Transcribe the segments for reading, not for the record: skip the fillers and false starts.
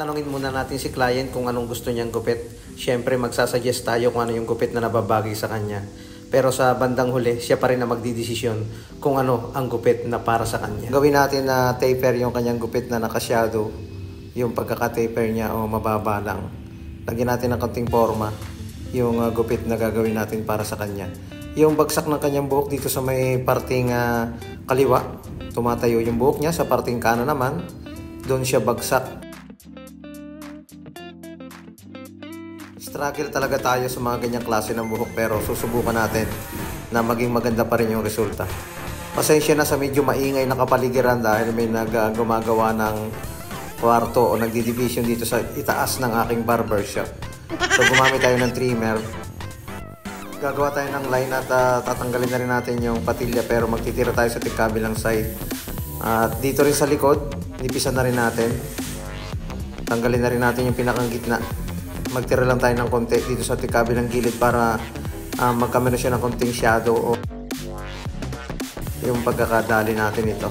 Tanungin muna natin si client kung anong gusto niyang gupit. Siyempre magsasuggest tayo kung ano yung gupit na nababagay sa kanya. Pero sa bandang huli, siya pa rin na magdidesisyon kung ano ang gupit na para sa kanya. Gawin natin na taper yung kanyang gupit na naka-shadow. Yung pagkaka-taper niya o mababa lang. Lagyan natin ng konting forma yung gupit na gagawin natin para sa kanya. Yung bagsak ng kanyang buhok dito sa may parting kaliwa, tumatayo yung buhok niya. Sa parting kanan naman, doon siya bagsak. Struggle talaga tayo sa mga ganyang klase ng buhok, pero susubukan natin na maging maganda pa rin yung resulta. Pasensya na sa medyo maingay na kapaligiran dahil may gumagawa ng kwarto o nagdi-division dito sa itaas ng aking barbershop. So gumamit tayo ng trimmer. Gagawa tayo ng line at tatanggalin na rin natin yung patilya, pero magtitira tayo sa kabilang side. At dito rin sa likod, nipisan na rin natin. Tanggalin na rin natin yung pinakang gitna. Magtira lang tayo ng konti dito sa kabilang gilid para magkamera siya ng konting shadow o yung pagkakadali natin ito.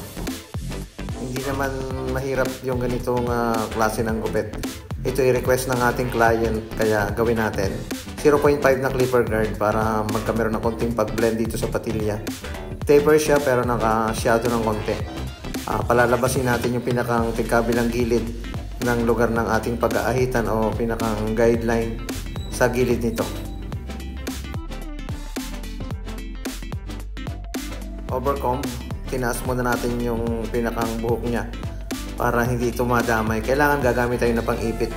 Hindi naman mahirap yung ganitong klase ng gupit. Ito i-request ng ating client, kaya gawin natin 0.5 na clipper guard para magkameron ng konting pag-blend dito sa patilya. Taper siya pero naka-shadow ng konti. Palalabasin natin yung pinakang kabilang gilid ng lugar ng ating pag-aahitan o pinakang guideline sa gilid nito. Overcomb, tinaas muna natin yung pinakang buhok niya para hindi ito madamay. Kailangan gagamit tayo na pang-ipit.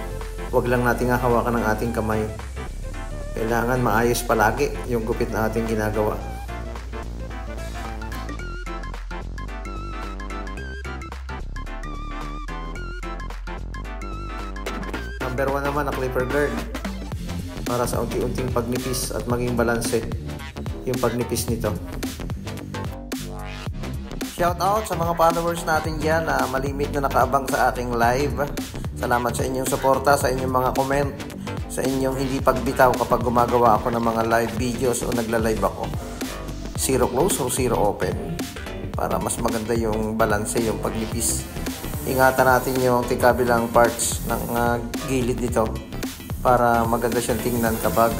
Huwag lang nating hahawakan ng ating kamay. Kailangan maayos palagi yung gupit na ating ginagawa. Number 1 naman ang clipper guard para sa unti-unting pagnipis at maging balanse yung pagnipis nito. Shout out sa mga followers natin dyan na malimit na nakaabang sa aking live. Salamat sa inyong suporta, sa inyong mga comment, sa inyong hindi pagbitaw kapag gumagawa ako ng mga live videos o nagla-live ako. Zero close o zero open para mas maganda yung balanse, yung pagnipis. Ingatan natin yung kabilang parts ng gilid nito para maganda siyang tingnan kapag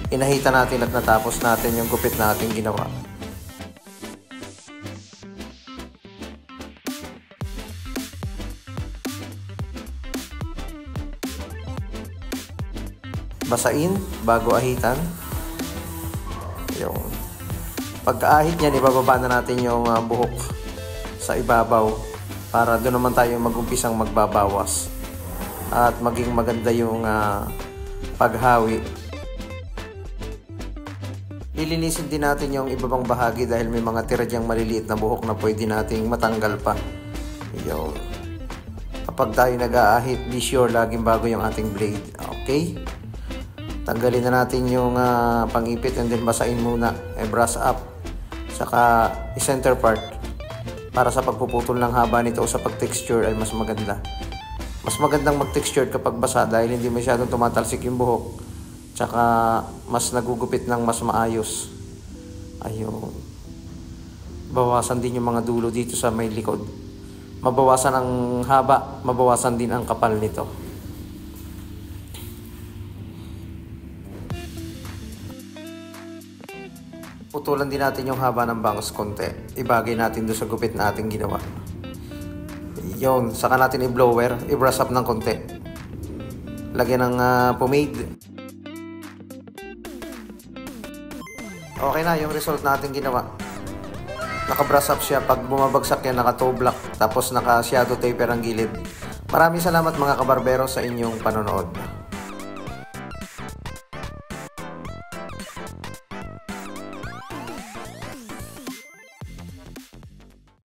inahita natin at natapos natin yung gupit na ating ginawa. Basain bago ahitan. Yung pagkaahit niyan, ibababa na natin yung buhok sa ibabaw para doon naman tayo mag-umpisang magbabawas at maging maganda yung paghawi. Lilinisin din natin yung ibabang bahagi dahil may mga tira diyang maliliit na buhok na pwede nating matanggal pa. Yung kapag tayo nag-aahit, be sure laging bago yung ating blade. Okay? Tanggalin na natin yung pangipit and then basain muna, brush up, saka i-center part para sa pagpuputol ng haba nito o sa pag-texture ay mas maganda. Mas magandang mag-texture kapag basa dahil hindi masyadong tumatalsik yung buhok, saka mas nagugupit ng mas maayos. Ayun. Bawasan din yung mga dulo dito sa may likod. Mabawasan ang haba, mabawasan din ang kapal nito. Putulan din natin yung haba ng bangs konti. Ibagay natin doon sa gupit na ating ginawa. Yun, saka natin i-blower, i-brush up ng konti. Lagyan ng pomade. Okay na yung result natin ginawa. Naka-brush up siya. Pag bumabagsak yan, naka-toe block. Tapos naka-shadow taper ang gilid. Maraming salamat mga kabarbero sa inyong panonood.